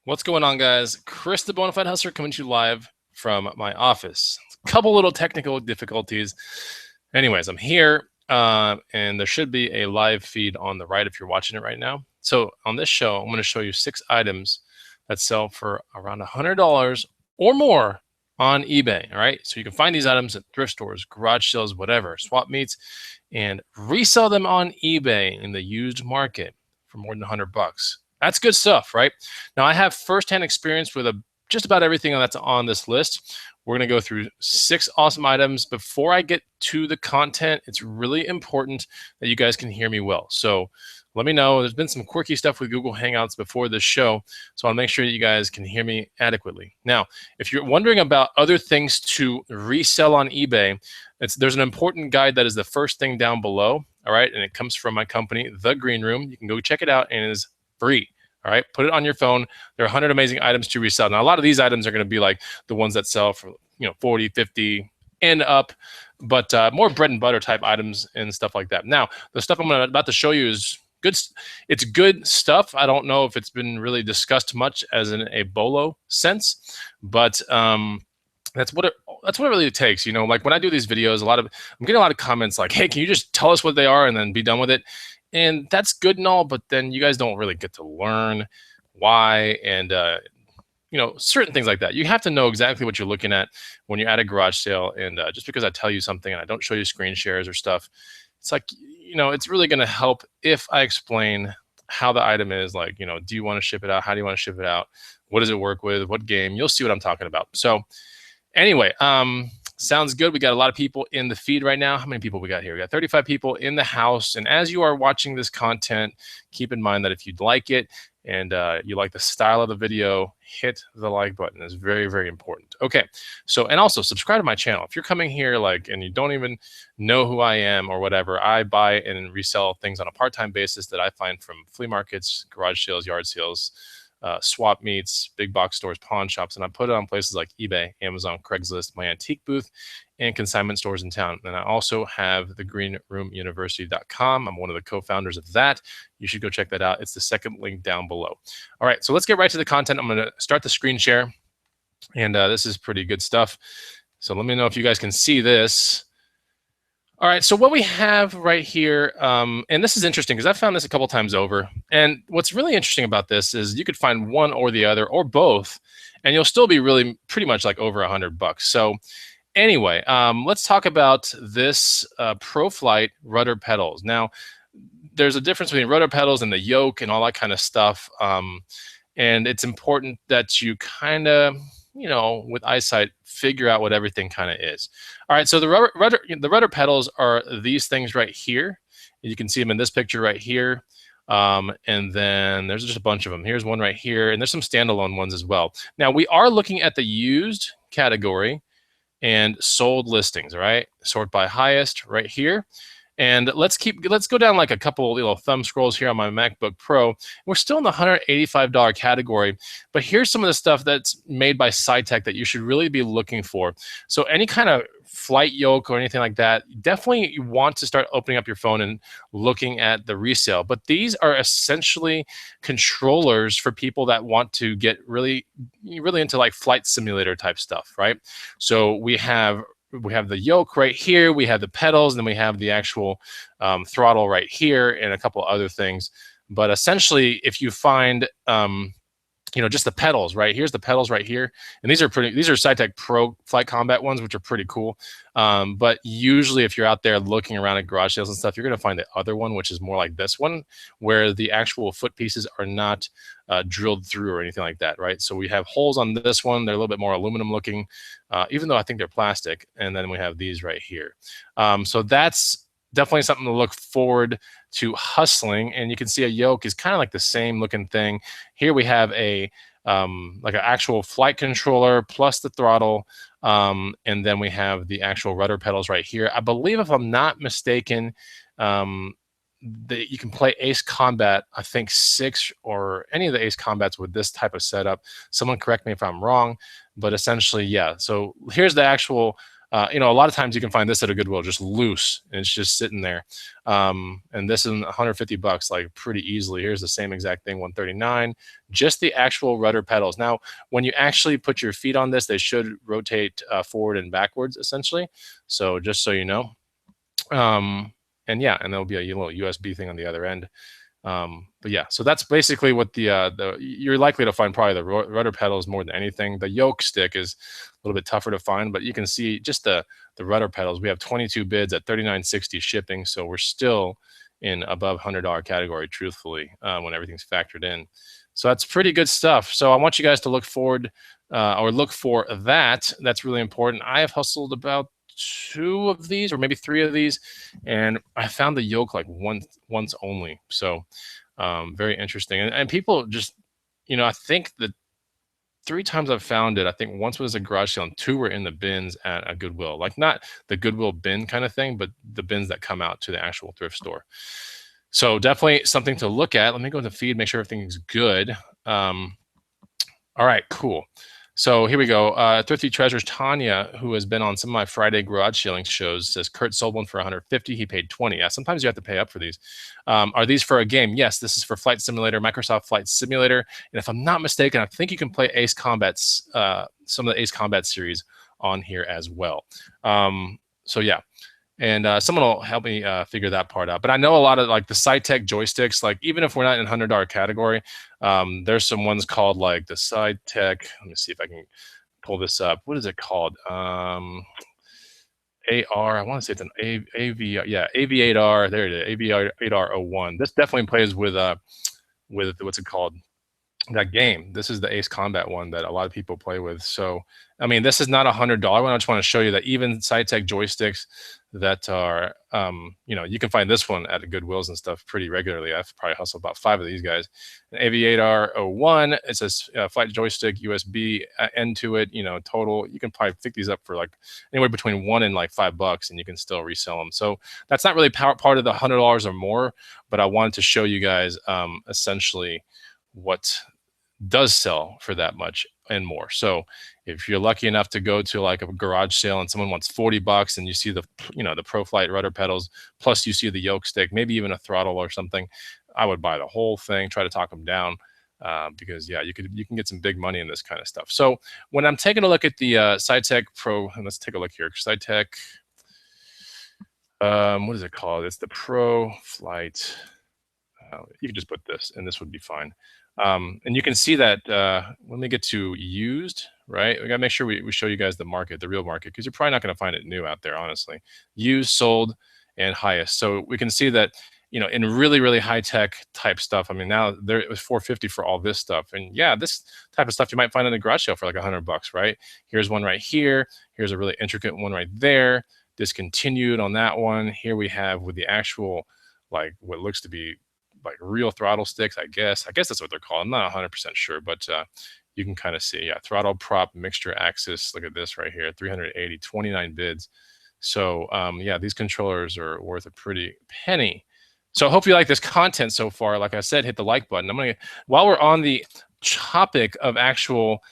What's going on, guys? Chris, the Bonafide Hustler, coming to you live from my office. A couple little technical difficulties. Anyways, I'm here, and there should be a live feed on the right if you're watching it right now. So on this show, I'm going to show you 6 items that sell for around $100 or more on eBay. All right, so you can find these items at thrift stores, garage sales, whatever, swap meets, and resell them on eBay in the used market for more than $100. That's good stuff, right? Now, I have firsthand experience with just about everything that's on this list. We're going to go through 6 awesome items. Before I get to the content, it's really important that you guys can hear me well. So let me know. There's been some quirky stuff with Google Hangouts before this show, so I'll make sure that you guys can hear me adequately. Now, if you're wondering about other things to resell on eBay, there's an important guide that is the first thing down below, all right? And it comes from my company, The Green Room. You can go check it out, and it is free. All right, put it on your phone. There are 100 amazing items to resell. Now, a lot of these items are going to be like the ones that sell for 40, 50 and up, but more bread and butter type items and stuff like that. Now, the stuff I'm about to show you is good. It's good stuff. I don't know if it's been really discussed much as in a bolo sense, but that's what it really takes. Like when I do these videos, I'm getting a lot of comments like, "Hey, can you just tell us what they are and then be done with it?" And that's good and all, but then you guys don't really get to learn why and certain things like that. You have to know exactly what you're looking at when you're at a garage sale. And just because I tell you something and I don't show you screen shares or stuff, it's like, it's really going to help if I explain how the item is. Like, do you want to ship it out? How do you want to ship it out? What does it work with? What game? You'll see what I'm talking about. So anyway, sounds good. We got a lot of people in the feed right now. How many people we got here? We got 35 people in the house. And as you are watching this content, keep in mind that if you'd like it and you like the style of the video, hit the like button. It's very, very important. Okay. So, and also subscribe to my channel. If you're coming here and you don't even know who I am or whatever, I buy and resell things on a part-time basis that I find from flea markets, garage sales, yard sales, swap meets, big box stores, pawn shops, and I put it on places like eBay, Amazon, Craigslist, my antique booth, and consignment stores in town. And I also have the greenroomuniversity.com. I'm one of the co-founders of that. You should go check that out. It's the second link down below. All right, so let's get right to the content. I'm going to start the screen share, and this is pretty good stuff. So let me know if you guys can see this. All right, so what we have right here, and this is interesting because I've found this a couple times over. And what's really interesting about this is you could find one or the other or both, and you'll still be really pretty much like over $100. So anyway, let's talk about this ProFlight rudder pedals. Now, there's a difference between rudder pedals and the yoke and all that kind of stuff. And it's important that you kind of, with eyesight, figure out what everything kind of is. All right, so the rudder pedals are these things right here. You can see them in this picture right here. And then there's just a bunch of them. Here's one right here, and there's some standalone ones as well. Now, we are looking at the used category and sold listings, all right? Sort by highest right here. And let's go down like a couple little thumb scrolls here on my MacBook Pro. We're still in the $185 category, but here's some of the stuff that's made by SciTech that you should really be looking for. So any kind of flight yoke or anything like that, definitely you want to start opening up your phone and looking at the resale. But these are essentially controllers for people that want to get really, really into like flight simulator type stuff, right? So we have the yoke right here, we have the pedals, and then we have the actual throttle right here and a couple other things. But essentially, if you find just the pedals, right? Here's the pedals right here. And these are SciTech Pro Flight Combat ones, which are pretty cool. But usually if you're out there looking around at garage sales and stuff, you're going to find the other one, which is more like this one, where the actual foot pieces are not drilled through or anything like that, right? So we have holes on this one. They're a little bit more aluminum looking, even though I think they're plastic. And then we have these right here. So that's definitely something to look forward to hustling. And you can see a yoke is kind of like the same looking thing. Here we have a like an actual flight controller plus the throttle. And then we have the actual rudder pedals right here. I believe, if I'm not mistaken, you can play Ace Combat, I think 6 or any of the Ace Combats with this type of setup. Someone correct me if I'm wrong, but essentially, yeah. So here's the actual A lot of times you can find this at a Goodwill just loose and it's just sitting there. And this is 150 bucks, like pretty easily. Here's the same exact thing, 139. Just the actual rudder pedals. Now, when you actually put your feet on this, they should rotate forward and backwards essentially. So just so you know. And yeah, and there'll be a little USB thing on the other end. But yeah, so that's basically what the you're likely to find probably the rudder pedals more than anything. The yoke stick is a little bit tougher to find, but you can see just the rudder pedals. We have 22 bids at $39.60 shipping, so we're still in above $100 category, truthfully, when everything's factored in. So that's pretty good stuff. So I want you guys to look forward or look for that. That's really important. I have hustled about 2 of these or maybe 3 of these, and I found the yoke like once only. So very interesting. And people just, I think the 3 times I've found it, I think once was a garage sale and 2 were in the bins at a Goodwill, like not the Goodwill bin kind of thing, but the bins that come out to the actual thrift store. So definitely something to look at. Let me go to the feed, make sure everything's good. All right, cool. So here we go. Thrifty Treasures Tanya, who has been on some of my Friday garage sailing shows, says Kurt sold one for 150. He paid 20. Yeah, sometimes you have to pay up for these. Are these for a game? Yes, this is for Flight Simulator, Microsoft Flight Simulator. And if I'm not mistaken, I think you can play Ace Combat's some of the Ace Combat series on here as well. So yeah. And someone will help me figure that part out. But I know a lot of like the SciTech joysticks, like even if we're not in $100 category, there's some ones called like the SciTech. Let me see if I can pull this up. What is it called? AR. I want to say it's an AV. Yeah, AV8R. There it is. AV8R01. This definitely plays with what's it called? That game. This is the Ace Combat one that a lot of people play with. So, I mean, this is not $100 one. I just want to show you that even SciTech joysticks that are, you can find this one at Goodwills and stuff pretty regularly. I've probably hustled about 5 of these guys. An AV8R01. It says flight joystick, USB end to it. Total. You can probably pick these up for like anywhere between $1 and like $5, and you can still resell them. So that's not really part of the $100 or more, but I wanted to show you guys essentially what does sell for that much and more. So if you're lucky enough to go to like a garage sale and someone wants $40 and you see the the ProFlight rudder pedals, plus you see the yoke stick, maybe even a throttle or something, I would buy the whole thing, try to talk them down, because yeah, you can get some big money in this kind of stuff. So when I'm taking a look at the SciTech Pro, and let's take a look here, SciTech, what is it called? It's the ProFlight. You can just put this and this would be fine. And you can see that when we get to used, right? We got to make sure we show you guys the market, the real market, because you're probably not going to find it new out there, honestly. Used, sold, and highest. So we can see that, in really, really high tech type stuff. I mean, now it was 450 for all this stuff. And yeah, this type of stuff you might find in a garage sale for like $100, right? Here's one right here. Here's a really intricate one right there. Discontinued on that one. Here we have with the actual, like what looks to be like real throttle sticks, I guess that's what they're called. I'm not 100% sure, but you can kind of see, yeah, throttle prop mixture axis. Look at this right here, 380, 29 bids. So yeah, these controllers are worth a pretty penny. So I hope you like this content so far. Like I said, hit the like button. While we're on the topic of actual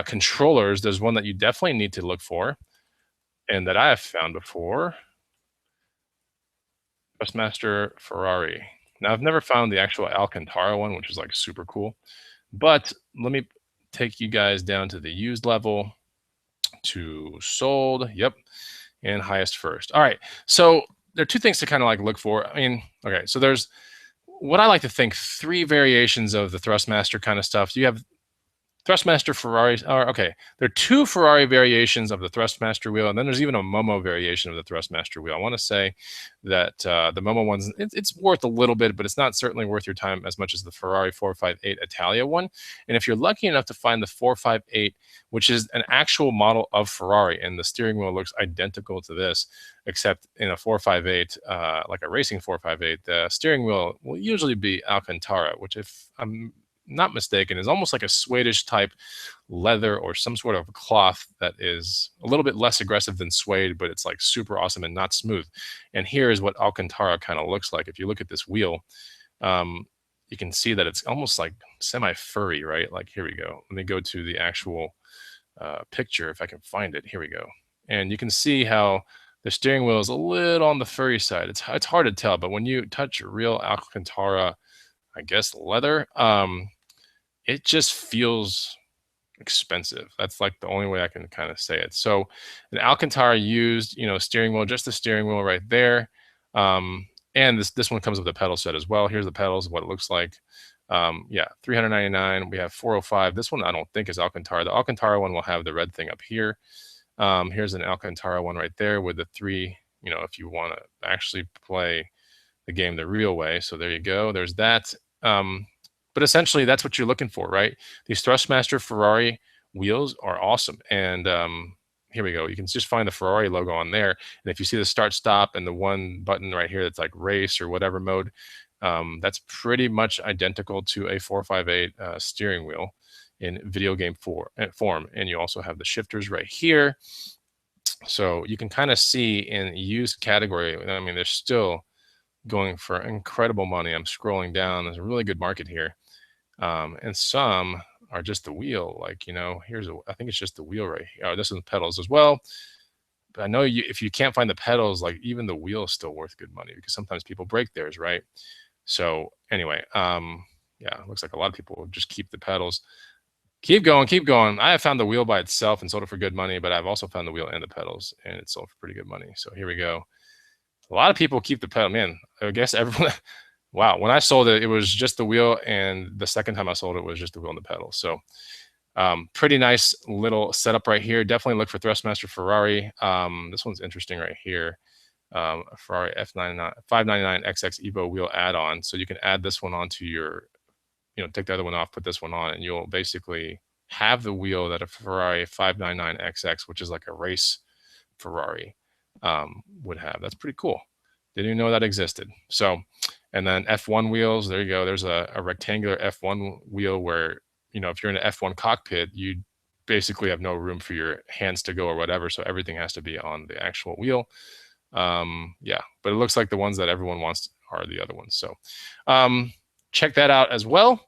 controllers, there's one that you definitely need to look for and that I have found before. Thrustmaster Ferrari. Now, I've never found the actual Alcantara one, which is like super cool. But let me take you guys down to the used level, to sold, yep, and highest first. All right, so there are 2 things to kind of like look for. I mean, okay, so there's what I like to think 3 variations of the Thrustmaster kind of stuff. You have Thrustmaster Ferraris. Okay, there are 2 Ferrari variations of the Thrustmaster wheel, and then there's even a Momo variation of the Thrustmaster wheel. I want to say that the Momo one's it's worth a little bit, but it's not certainly worth your time as much as the Ferrari 458 Italia one. And if you're lucky enough to find the 458, which is an actual model of Ferrari, and the steering wheel looks identical to this, except in a 458, like a racing 458, the steering wheel will usually be Alcantara, which, if I'm not mistaken, is almost like a Swedish type leather or some sort of cloth that is a little bit less aggressive than suede, but it's like super awesome and not smooth. And here is what Alcantara kind of looks like. If you look at this wheel, you can see that it's almost like semi-furry, right? Like, here we go. Let me go to the actual picture if I can find it. Here we go. and you can see how the steering wheel is a little on the furry side. It's hard to tell, but when you touch real Alcantara, I guess leather, it just feels expensive. That's like the only way I can kind of say it. So an Alcantara used, steering wheel, just the steering wheel right there. And this one comes with a pedal set as well. Here's the pedals, what it looks like. Yeah, $399. We have $405. This one I don't think is Alcantara. The Alcantara one will have the red thing up here. Here's an Alcantara one right there with the three, if you want to actually play the game the real way. So there you go. There's that. But essentially, that's what you're looking for, right? These Thrustmaster Ferrari wheels are awesome. And here we go. You can just find the Ferrari logo on there. And if you see the start stop and the one button right here that's like race or whatever mode, that's pretty much identical to a 458 steering wheel in video game form. And you also have the shifters right here. So you can kind of see in used category, I mean, they're still going for incredible money. I'm scrolling down. There's a really good market here. And some are just the wheel. Like, I think it's just the wheel right here. Oh, this is the pedals as well. But I know if you can't find the pedals, like even the wheel is still worth good money because sometimes people break theirs, right? So anyway, yeah, looks like a lot of people will just keep the pedals. Keep going, keep going. I have found the wheel by itself and sold it for good money, but I've also found the wheel and the pedals, and it's sold for pretty good money. So here we go. A lot of people keep the pedal. Man, I guess everyone. Wow, when I sold it, it was just the wheel, and the second time I sold it was just the wheel and the pedal. So pretty nice little setup right here. Definitely look for Thrustmaster Ferrari. This one's interesting right here. Ferrari F99 599XX Evo wheel add-on. So you can add this one onto your, take the other one off, put this one on, and you'll basically have the wheel that a Ferrari 599XX, which is like a race Ferrari, would have. That's pretty cool. Didn't even know that existed. So, and then F1 wheels, there you go. There's a rectangular F1 wheel where, if you're in an F1 cockpit, you basically have no room for your hands to go or whatever. So everything has to be on the actual wheel. Yeah, but it looks like the ones that everyone wants are the other ones. So check that out as well.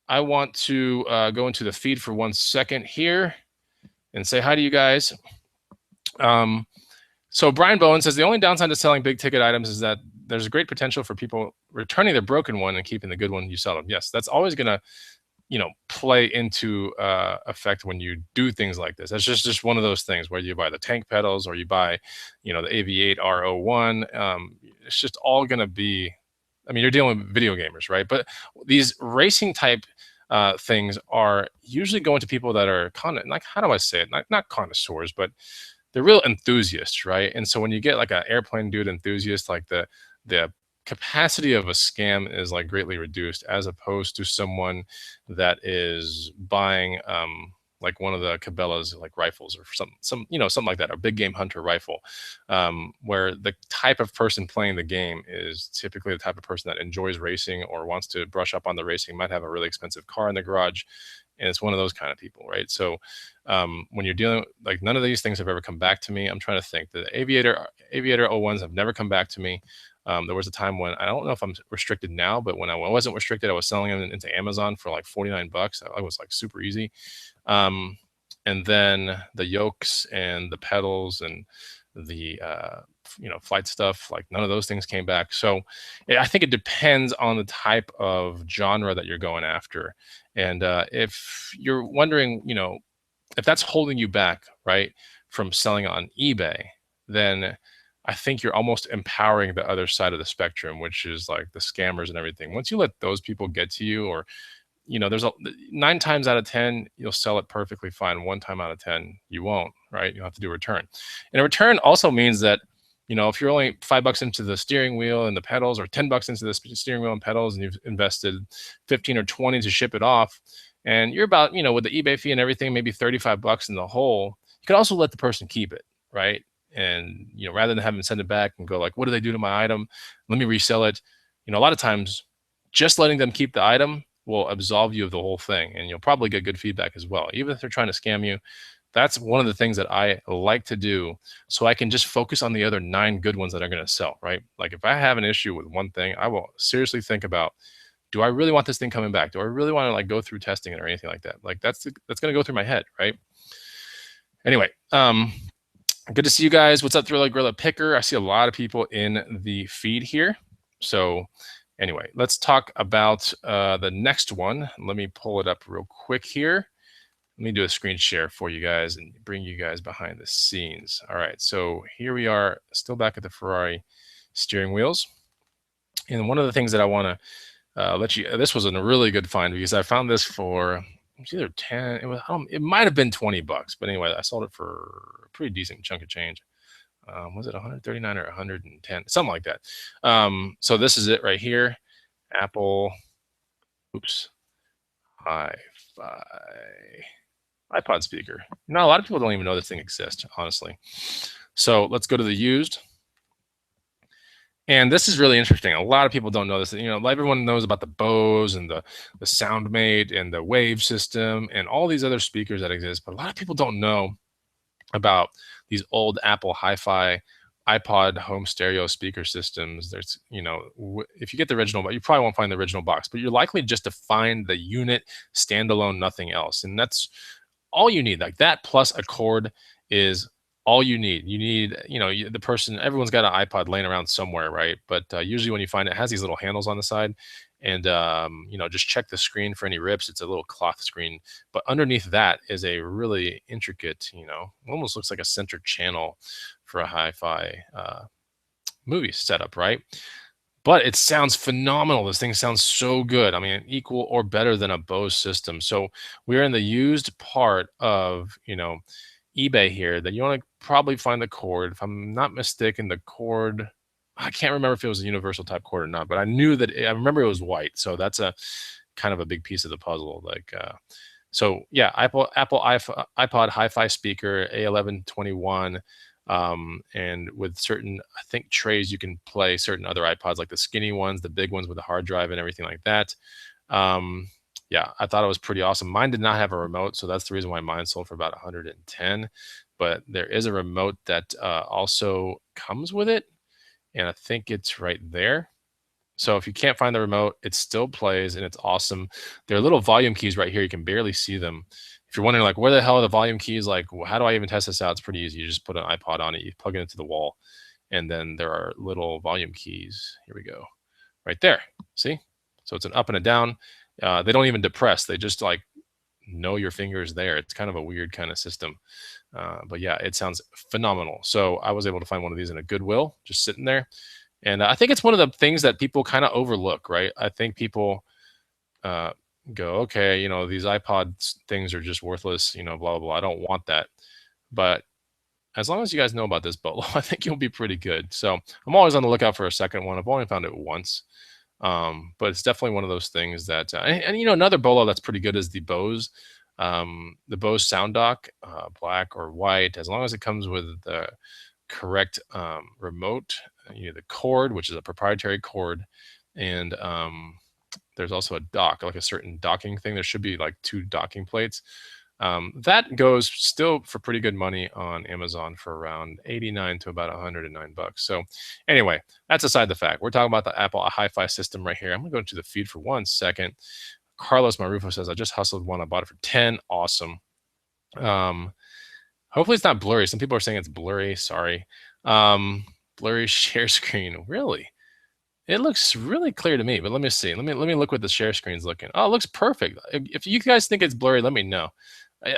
I want to go into the feed for 1 second here and say hi to you guys. So Brian Bowen says the only downside to selling big ticket items is that there's a great potential for people returning the broken one and keeping the good one you sell them. Yes, that's always going to, play into effect when you do things like this. That's just one of those things where you buy the tank pedals or you buy, the AV8 R01. It's just all going to be, I mean, you're dealing with video gamers, right? But these racing type things are usually going to people that are like, how do I say it? Not connoisseurs, but they're real enthusiasts, right? And so when you get like an airplane dude enthusiast, like the capacity of a scam is like greatly reduced as opposed to someone that is buying like one of the Cabela's like rifles or something like that, or big game hunter rifle, where the type of person playing the game is typically the type of person that enjoys racing or wants to brush up on the racing, might have a really expensive car in the garage, and it's one of those kind of people, right? So when you're dealing, like, none of these things have ever come back to me. I'm trying to think. The Aviator 01s have never come back to me. There was a time when, I don't know if I'm restricted now, but when I wasn't restricted, I was selling them into Amazon for like $49. I was like super easy. And then the yokes and the pedals and the flight stuff, like none of those things came back. So I think it depends on the type of genre that you're going after. And if you're wondering, if that's holding you back, right, from selling on eBay, then I think you're almost empowering the other side of the spectrum, which is like the scammers and everything. Once you let those people get to you, or there's 9 times out of 10 you'll sell it perfectly fine. 1 time out of 10 you won't, right? You'll have to do a return. And a return also means that, if you're only $5 into the steering wheel and the pedals, or $10 into the steering wheel and pedals, and you've invested 15 or 20 to ship it off, and you're about, with the eBay fee and everything, maybe $35 in the hole, you can also let the person keep it, right? And, rather than having them send it back and go like, what do they do to my item? Let me resell it. A lot of times just letting them keep the item will absolve you of the whole thing, and you'll probably get good feedback as well. Even if they're trying to scam you, that's one of the things that I like to do, so I can just focus on the other 9 good ones that are going to sell, right? Like if I have an issue with one thing, I will seriously think about, do I really want this thing coming back? Do I really want to like go through testing it or anything like that? Like that's going to go through my head, right? Anyway, Good to see you guys. What's up, Thriller Gorilla Picker? I see a lot of people in the feed here. So, anyway, let's talk about the next one. Let me pull it up real quick here. Let me do a screen share for you guys and bring you guys behind the scenes. All right, so here we are, still back at the Ferrari steering wheels. And one of the things that I want to let you, this was a really good find because I found this for, it was either 10, it might have been 20 bucks, but anyway, I sold it for a pretty decent chunk of change. Was it 139 or 110, something like that. So this is it right here. Apple, oops, hi-fi iPod speaker. No, a lot of people don't even know this thing exists, honestly. So let's go to the used. And this is really interesting. A lot of people don't know this. You know, everyone knows about the Bose and the SoundMate and the Wave system and all these other speakers that exist, but a lot of people don't know about these old Apple hi-fi iPod home stereo speaker systems. There's, you know, if you get the original, but you probably won't find the original box, but you're likely just to find the unit standalone, nothing else. And that's all you need. Like that plus a cord is all you need. You need, you know, the person, everyone's got an iPod laying around somewhere, right? But usually when you find it, it has these little handles on the side. And, you know, just check the screen for any rips. It's a little cloth screen. But underneath that is a really intricate, you know, almost looks like a center channel for a hi-fi movie setup, right? But it sounds phenomenal. This thing sounds so good. I mean, equal or better than a Bose system. So we're in the used part of, you know, eBay here that you want to probably find the cord. If I'm not mistaken, the cord, I can't remember if it was a universal type cord or not, but I knew that I remember it was white. So that's a kind of a big piece of the puzzle. Like, so yeah, Apple iPod hi-fi speaker A1121. And with certain, I think, trays, you can play certain other iPods, like the skinny ones, the big ones with the hard drive and everything like that. Yeah, I thought it was pretty awesome. Mine did not have a remote, so that's the reason why mine sold for about 110. But there is a remote that also comes with it, and I think it's right there. So if you can't find the remote, it still plays and it's awesome. There are little volume keys right here. You can barely see them. If you're wondering, like, where the hell are the volume keys? Like, how do I even test this out? It's pretty easy. You just put an iPod on it, you plug it into the wall, and then there are little volume keys. Here we go. Right there. See? So it's an up and a down. They don't even depress. They just like know your fingers there. It's kind of a weird kind of system. But yeah, it sounds phenomenal. So I was able to find one of these in a Goodwill, just sitting there. And I think it's one of the things that people kind of overlook, right? I think people uh, go, okay, you know, these iPod things are just worthless, you know, blah, blah, blah. I don't want that. But as long as you guys know about this bolo, I think you'll be pretty good. So I'm always on the lookout for a second one. I've only found it once. But it's definitely one of those things that, and you know, another bolo that's pretty good is the Bose Sound Dock, black or white, as long as it comes with the correct remote, you know, the cord, which is a proprietary cord, and there's also a dock, like a certain docking thing. There should be like 2 docking plates. That goes still for pretty good money on Amazon for around 89 to about 109 bucks. So anyway, that's aside the fact. We're talking about the Apple hi-fi system right here. I'm gonna go into the feed for 1 second. Carlos Marufo says, I just hustled one. I bought it for 10. Awesome. Hopefully it's not blurry. Some people are saying it's blurry. Sorry. Blurry share screen. Really? It looks really clear to me, but let me see. Let me look what the share screen's looking. Oh, it looks perfect. If you guys think it's blurry, let me know.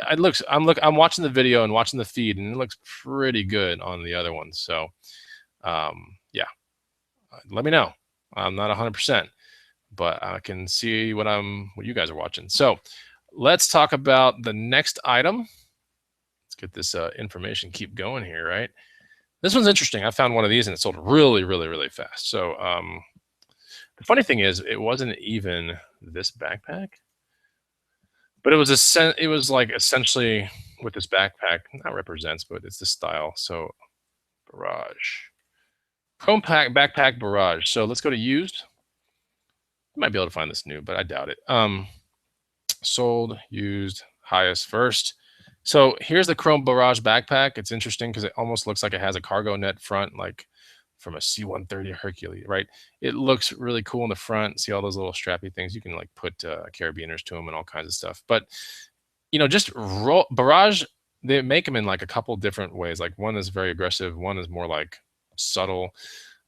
I'm watching the video and watching the feed, and it looks pretty good on the other ones. So, yeah, let me know. I'm not 100%, but I can see what you guys are watching. So, let's talk about the next item. Let's get this information keep going here, right? This one's interesting. I found one of these and it sold really, really, really fast. So, the funny thing is, it wasn't even this backpack. But it was like essentially what this backpack not represents, but it's the style. So Barrage. Chrome backpack Barrage. So let's go to used. You might be able to find this new, but I doubt it. Sold, used, highest first. So here's the Chrome Barrage backpack. It's interesting because it almost looks like it has a cargo net front, like from a C-130 Hercules, right? It looks really cool in the front. See all those little strappy things? You can like put carabiners to them and all kinds of stuff. But, you know, just Barrage they make them in like a couple different ways. Like one is very aggressive, one is more like subtle,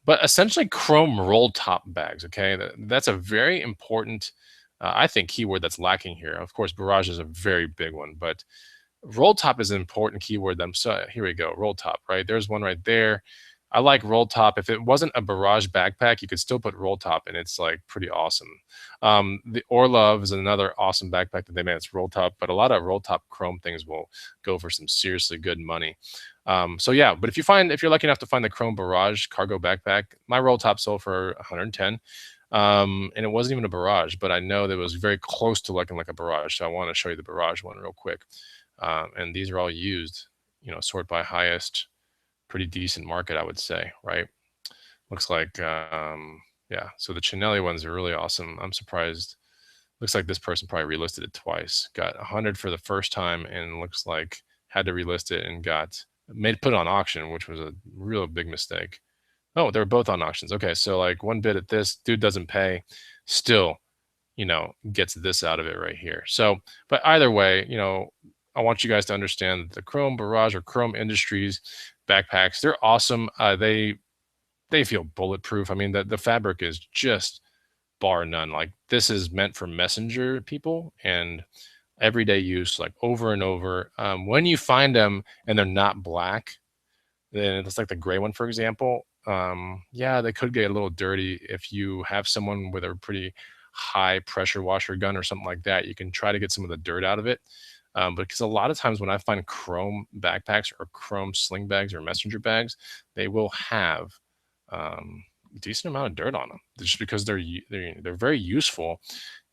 but essentially chrome roll top bags. Okay, that's a very important, I think, keyword that's lacking here. Of course, Barrage is a very big one, but roll top is an important keyword. So here we go, roll top. Right, there's one right there. I like roll top. If it wasn't a Barrage backpack, you could still put roll top, and it's like pretty awesome. The Orlov is another awesome backpack that they made. It's roll top, but a lot of roll top chrome things will go for some seriously good money. So yeah, but if you're lucky enough to find the Chrome Barrage cargo backpack, my roll top sold for 110. And it wasn't even a Barrage, but I know that it was very close to looking like a Barrage. So I want to show you the Barrage one real quick. And these are all used, sort by highest, pretty decent market, I would say, right? Looks like, yeah. So the Chinelli ones are really awesome. I'm surprised. Looks like this person probably relisted it twice. Got 100 for the first time, and looks like had to relist it and put it on auction, which was a real big mistake. Oh, they're both on auctions. Okay, so like one bid at this, dude doesn't pay, still, gets this out of it right here. So, but either way, I want you guys to understand that the Chrome Barrage or Chrome Industries backpacks, they're awesome. They feel bulletproof. I mean, the fabric is just bar none. Like this is meant for messenger people and everyday use, like over and over. When you find them and they're not black, then it's like the gray one, for example. Yeah, they could get a little dirty if you have someone with a pretty high pressure washer gun or something like that. You can try to get some of the dirt out of it. But because a lot of times when I find chrome backpacks or chrome sling bags or messenger bags, they will have a decent amount of dirt on them just because they're very useful,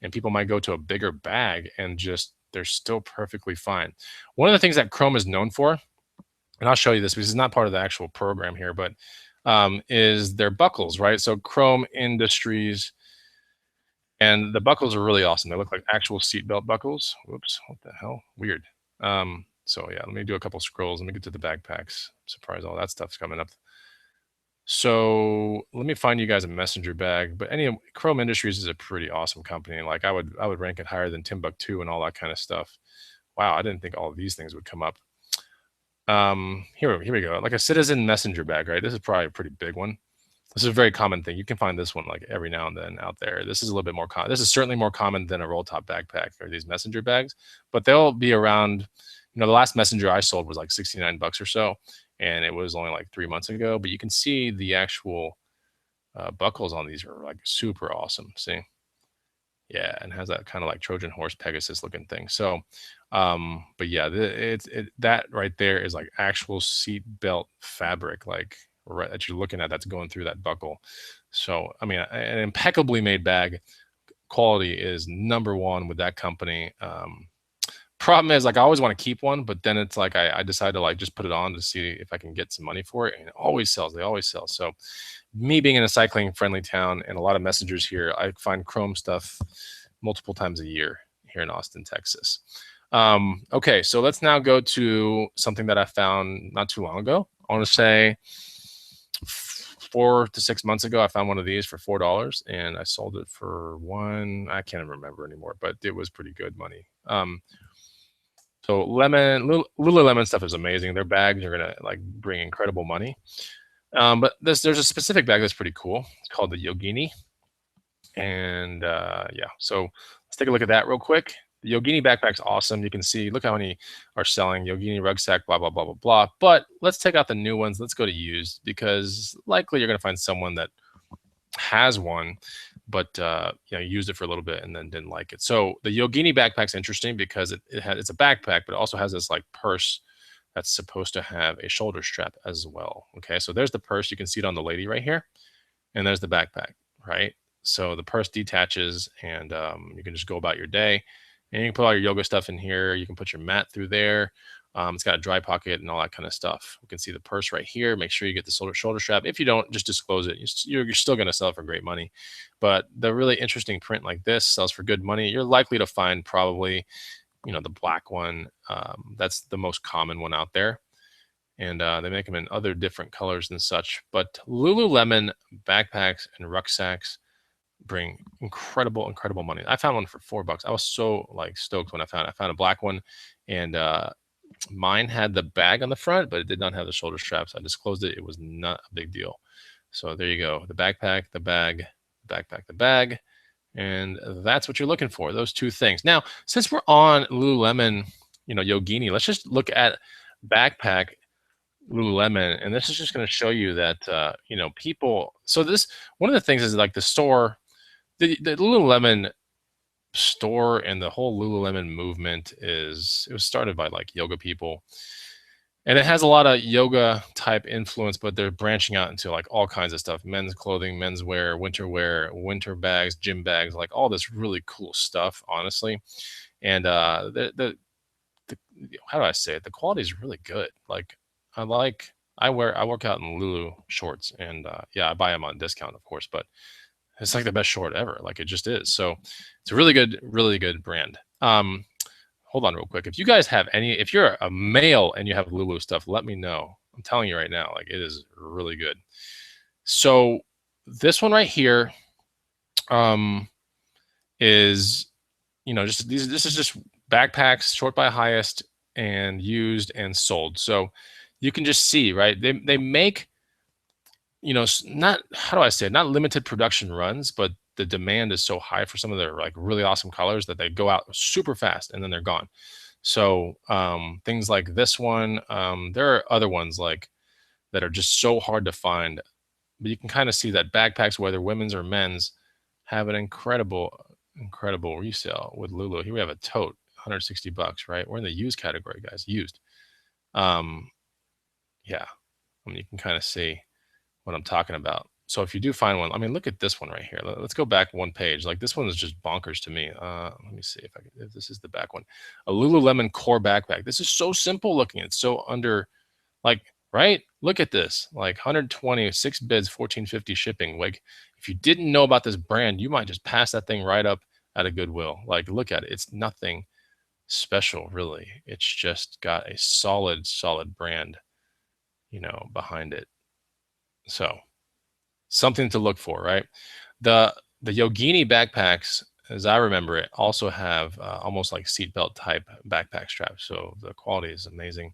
and people might go to a bigger bag and just they're still perfectly fine. One of the things that Chrome is known for, and I'll show you this because it's not part of the actual program here, but is their buckles, right? So Chrome Industries, and the buckles are really awesome. They look like actual seatbelt buckles. Whoops, what the hell? Weird. So yeah, let me do a couple scrolls. Let me get to the backpacks. I'm surprised all that stuff's coming up. So let me find you guys a messenger bag. But anyway, Chrome Industries is a pretty awesome company. Like I would rank it higher than Timbuktu and all that kind of stuff. Wow, I didn't think all of these things would come up. Here we go. Like a Citizen messenger bag, right? This is probably a pretty big one. This is a very common thing. You can find this one like every now and then out there. This is a little bit more common. This is certainly more common than a roll top backpack or these messenger bags, but they'll be around. The last messenger I sold was like 69 bucks or so, and it was only like 3 months ago. But you can see the actual buckles on these are like super awesome. See, yeah, and has that kind of like Trojan horse Pegasus looking thing. So, but yeah, that right there is like actual seat belt fabric, like right that you're looking at that's going through that buckle. So, I mean, an impeccably made bag. Quality is number one with that company. Problem is, like, I always want to keep one, but then it's like I decide to like just put it on to see if I can get some money for it, and it always sells. They always sell. So, me being in a cycling friendly town and a lot of messengers here, I find chrome stuff multiple times a year here in Austin, Texas. Okay, so let's now go to something that I found not too long ago. I want to say 4 to 6 months ago, I found one of these for $4, and I sold it for one. I can't even remember anymore, but it was pretty good money. So Lululemon stuff is amazing. Their bags are gonna like bring incredible money. But there's a specific bag that's pretty cool. It's called the Yogini, and yeah. So let's take a look at that real quick. The Yogini backpack's awesome. You can see, look how many are selling. Yogini rucksack, blah blah blah blah blah. But let's take out the new ones. Let's go to used because likely you're gonna find someone that has one, but used it for a little bit and then didn't like it. So the Yogini backpack's interesting because it's a backpack, but it also has this like purse that's supposed to have a shoulder strap as well. Okay, so there's the purse. You can see it on the lady right here, and there's the backpack, right? So the purse detaches, and you can just go about your day. And you can put all your yoga stuff in here. You can put your mat through there. It's got a dry pocket and all that kind of stuff. You can see the purse right here. Make sure you get the shoulder strap. If you don't, just disclose it. You're still going to sell for great money. But the really interesting print like this sells for good money. You're likely to find probably, the black one. That's the most common one out there. And they make them in other different colors and such. But Lululemon backpacks and rucksacks bring incredible money. I found one for $4. I was so like stoked when I found a black one, and Mine had the bag on the front, but it did not have the shoulder straps. I disclosed it. It was not a big deal. So there you go. The backpack, the bag, backpack, the bag. And that's what you're looking for, those two things. Now, since we're on Lululemon, Yogini, let's just look at backpack Lululemon. And this is just going to show you that, people. So one of the things is like the store, the Lululemon store and the whole Lululemon movement it was started by like yoga people. And it has a lot of yoga type influence, but they're branching out into like all kinds of stuff: men's clothing, men's wear, winter bags, gym bags, like all this really cool stuff, honestly. And the how do I say it? The quality is really good. Like I work out in Lulu shorts, and I buy them on discount, of course, but it's like the best short ever. Like it just is. So it's a really good brand. Hold on real quick. If you guys have if you're a male and you have Lulu stuff, let me know. I'm telling you right now, like it is really good. So this one right here is, just this is just backpacks, short by highest, and used and sold. So you can just see, right? They make, not, how do I say it? Not limited production runs, but the demand is so high for some of their like really awesome colors that they go out super fast and then they're gone. So things like this one, there are other ones like that are just so hard to find, but you can kind of see that backpacks, whether women's or men's, have an incredible resale with Lulu. Here we have a tote, $160, right? We're in the used category, guys. Used. Yeah, you can kind of see what I'm talking about. So if you do find one, look at this one right here. Let's go back one page. Like this one is just bonkers to me. Let me see if this is the back one. A Lululemon core backpack. This is so simple looking. It's so under, like, right? Look at this, like 120, 6 bids, 1450 shipping. Like if you didn't know about this brand, you might just pass that thing right up at a Goodwill. Like look at it. It's nothing special really. It's just got a solid brand, behind it. So something to look for, right? The Yogini backpacks, as I remember it, also have almost like seatbelt type backpack straps. So the quality is amazing.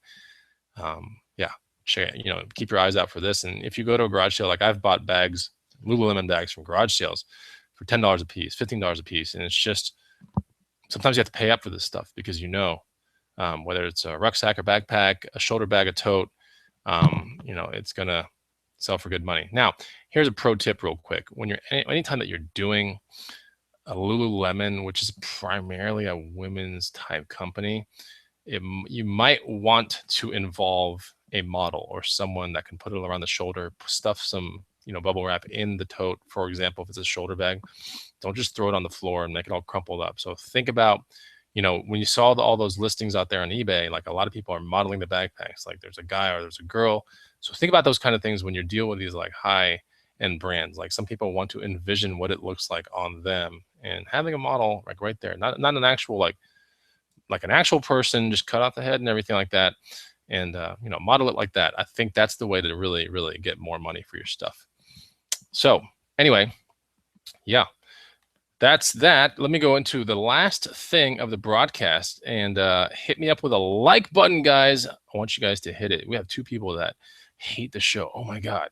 Keep your eyes out for this. And if you go to a garage sale, like I've bought bags, Lululemon bags from garage sales for $10 a piece, $15 a piece. And it's just, sometimes you have to pay up for this stuff because whether it's a rucksack or backpack, a shoulder bag, a tote, it's going to sell for good money. Now, here's a pro tip real quick. Anytime that you're doing a Lululemon, which is primarily a women's type company, you might want to involve a model or someone that can put it around the shoulder, stuff some, bubble wrap in the tote. For example, if it's a shoulder bag, don't just throw it on the floor and make it all crumpled up. So think about, when you saw all those listings out there on eBay, like a lot of people are modeling the backpacks, like there's a guy or there's a girl. So think about those kind of things when you're dealing with these like high end brands. Like some people want to envision what it looks like on them, and having a model like right there, not an actual like an actual person, just cut off the head and everything like that, and model it like that. I think that's the way to really get more money for your stuff. So anyway, yeah, that's that. Let me go into the last thing of the broadcast, and hit me up with a like button, guys. I want you guys to hit it. We have 2 people that hate the show. Oh my God.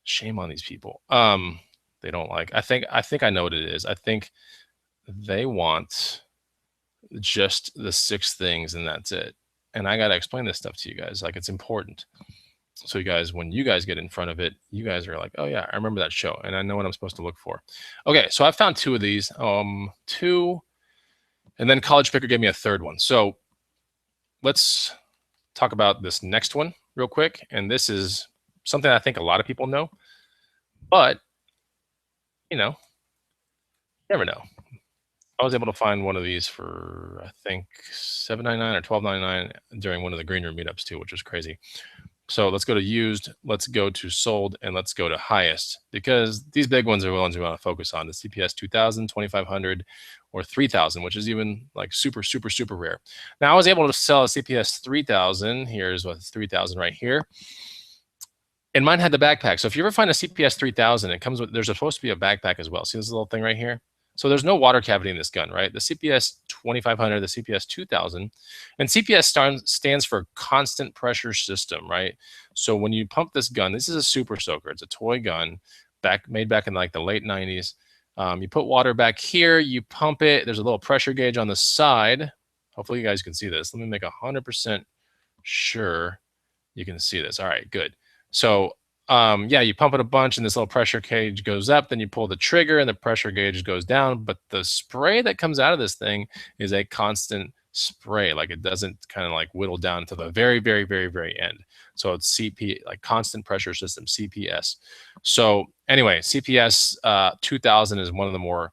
Shame on these people. They don't like, I think I know what it is. I think they want just the 6 things and that's it. And I got to explain this stuff to you guys. Like it's important. So you guys, when you guys get in front of it, you guys are like, oh yeah, I remember that show and I know what I'm supposed to look for. Okay. So I found 2 of these, 2, and then College Picker gave me a 3rd one. So let's talk about this next one real quick. And this is something I think a lot of people know, but you never know. I was able to find one of these for, I think, $7.99 or $12.99 during one of the green room meetups too, which was crazy. So let's go to used, let's go to sold, and let's go to highest, because these big ones are the ones we want to focus on: the CPS 2000, 2500, or 3000, which is even like super rare. Now I was able to sell a CPS 3000. Here's what 3000 right here. And mine had the backpack. So if you ever find a CPS 3000, it comes with, there's supposed to be a backpack as well. See this little thing right here? So there's no water cavity in this gun, right? The CPS 2500, the CPS 2000, and CPS stands for constant pressure system, right? So when you pump this gun, this is a super soaker. It's a toy gun made back in like the late 90s. You put water back here, you pump it. There's a little pressure gauge on the side. Hopefully you guys can see this. Let me make 100% sure you can see this. All right, good. So yeah, you pump it a bunch and this little pressure gauge goes up, then you pull the trigger and the pressure gauge goes down. But the spray that comes out of this thing is a constant spray. Like it doesn't kind of like whittle down to the very, very, very, very end. So it's CP, like constant pressure system, CPS. So anyway, CPS 2000 is one of the more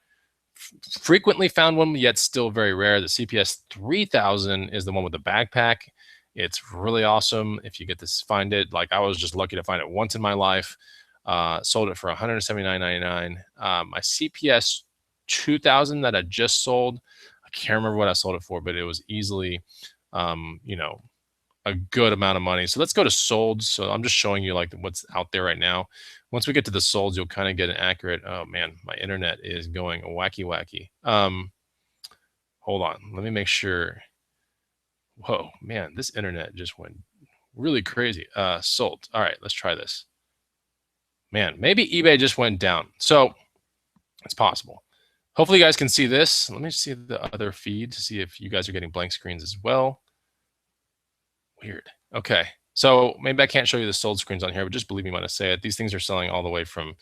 frequently found one, yet still very rare. The CPS 3000 is the one with the backpack. It's really awesome if you get to find it. Like I was just lucky to find it once in my life. Sold it for $179.99. My CPS 2000 that I just sold, I can't remember what I sold it for, but it was easily, you know, a good amount of money. So let's go to solds. So I'm just showing you like what's out there right now. Once we get to the solds, you'll kind of get an accurate. Oh man, my internet is going wacky. Hold on, let me make sure. Whoa, man, this internet just went really crazy. Sold. All right, let's try this. Man, maybe eBay just went down. So it's possible. Hopefully you guys can see this. Let me see the other feed to see if you guys are getting blank screens as well. Weird. Okay. So maybe I can't show you the sold screens on here, but just believe me when I say it. These things are selling all the way from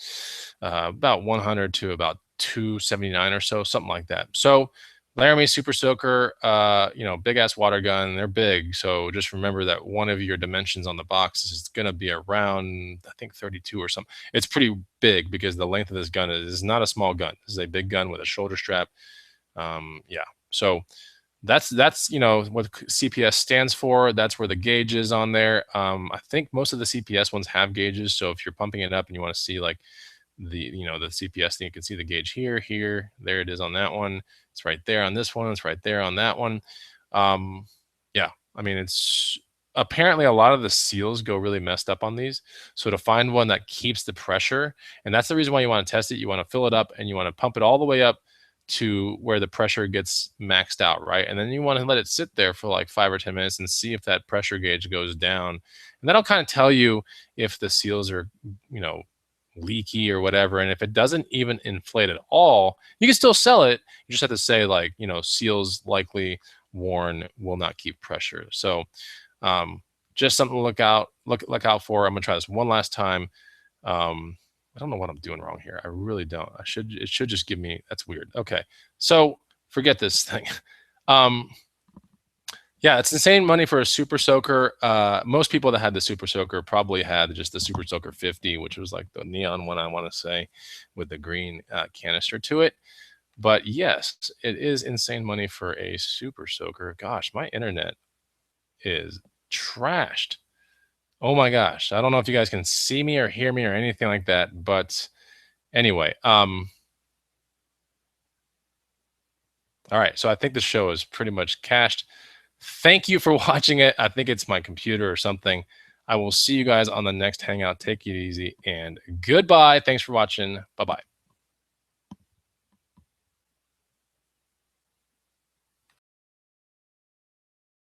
about 100 to about 279 or so, something like that. So Laramie Super Soaker, you know, big ass water gun. They're big. So just remember that one of your dimensions on the box is going to be around, I think 32 or something. It's pretty big because the length of this gun is not a small gun. This is a big gun with a shoulder strap. Yeah. So that's you know what CPS stands for. That's where the gauge is on there. I think most of the CPS ones have gauges. So if you're pumping it up and you want to see like the the CPS thing, you can see the gauge here, there it is on that one. It's right there on this one. It's right there on that one. Yeah, I mean it's apparently a lot of the seals go really messed up on these. So to find one that keeps the pressure, and that's the reason why you want to test it. You want to fill it up and you want to pump it all the way up to where the pressure gets maxed out, right? And then you want to let it sit there for like 5 or 10 minutes and see if that pressure gauge goes down. And that'll kind of tell you if the seals are, leaky or whatever. And if it doesn't even inflate at all, you can still sell it. You just have to say like, seals likely worn, will not keep pressure. So just something to look out for. I'm gonna try this one last time. I don't know what I'm doing wrong here. I really don't. It should just give me, that's weird. Okay. So forget this thing. Yeah, it's insane money for a Super Soaker. Most people that had the Super Soaker probably had just the Super Soaker 50, which was like the neon one, I want to say, with the green canister to it. But yes, it is insane money for a Super Soaker. Gosh, my internet is trashed. Oh my gosh. I don't know if you guys can see me or hear me or anything like that. But anyway, all right. So I think the show is pretty much cashed. Thank you for watching it. I think it's my computer or something. I will see you guys on the next Hangout. Take it easy and goodbye. Thanks for watching. Bye-bye.